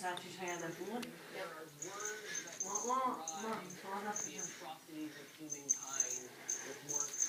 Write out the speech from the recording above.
Sachi saya ada pun. There are words that Mak, mak, mak, describe soalan the apa? atrocities of humankind with words